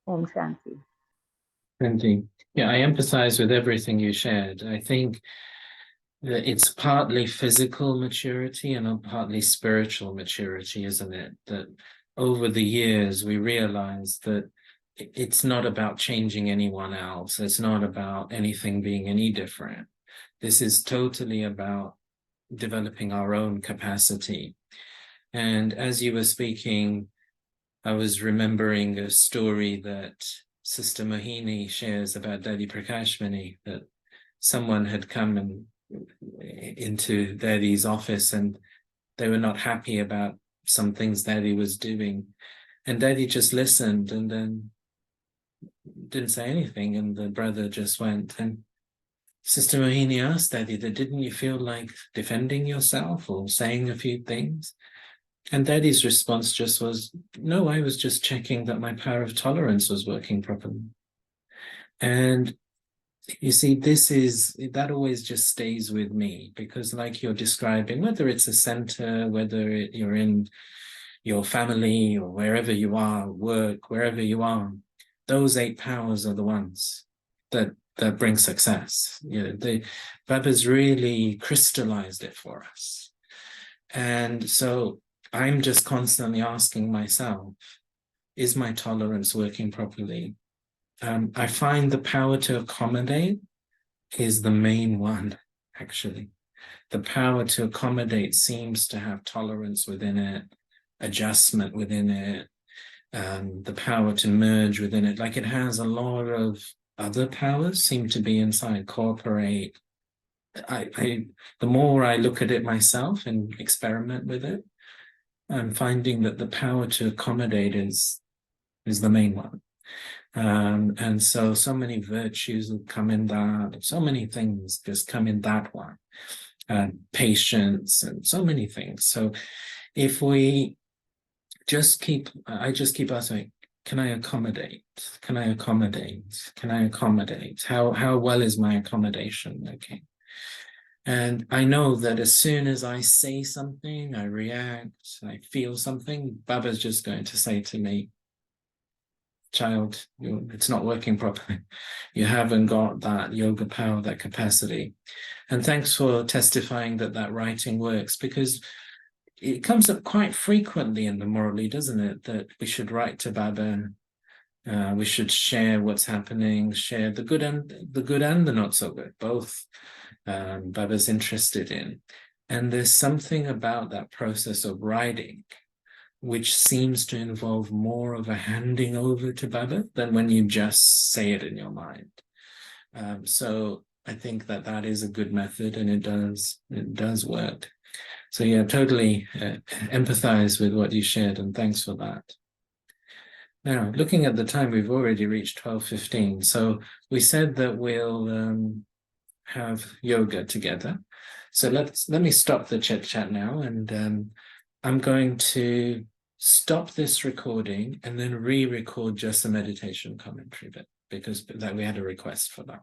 Om Shanti. Indeed. Yeah, I empathize with everything you shared. I think that it's partly physical maturity and partly spiritual maturity, isn't it? That over the years we realize that it's not about changing anyone else. It's not about anything being any different. This is totally about developing our own capacity. And as you were speaking, I was remembering a story that Sister Mohini shares about Daddy Prakashmani, that someone had come into Daddy's office and they were not happy about some things Daddy was doing. And Daddy just listened and then didn't say anything. And the brother just went. And Sister Mohini asked Daddy that, didn't you feel like defending yourself or saying a few things? And Daddy's response just was, no, I was just checking that my power of tolerance was working properly. And you see, that always just stays with me, because like you're describing, whether it's a center, whether you're in your family or wherever you are, work, wherever you are, those 8 powers are the ones that bring success. You know, Baba's really crystallized it for us. And so I'm just constantly asking myself, is my tolerance working properly? I find the power to accommodate is the main one, actually. The power to accommodate seems to have tolerance within it, adjustment within it, the power to merge within it. Like it has a lot of other powers seem to be inside, cooperate. The more I look at it myself and experiment with it, I'm finding that the power to accommodate is the main one. And so many virtues will come in that, so many things just come in that one. Patience and so many things. So if we I just keep asking, can I accommodate? Can I accommodate? Can I accommodate? How well is my accommodation? Okay. And I know that as soon as I say something, I react, I feel something, Baba's just going to say to me, child, it's not working properly. You haven't got that yoga power, that capacity. And thanks for testifying that that writing works, because it comes up quite frequently in the Morally, doesn't it? That we should write to Baba. We should share what's happening, share the good and the not so good, both. Baba's interested in. And there's something about that process of writing which seems to involve more of a handing over to Baba than when you just say it in your mind. So I think that that is a good method, and it does work. So yeah, totally empathize with what you shared, and thanks for that. Now, looking at the time, we've already reached 12:15. So we said that we'll have yoga together. So let me stop the chit chat now, and I'm going to stop this recording and then re-record just the meditation commentary bit, because that we had a request for that.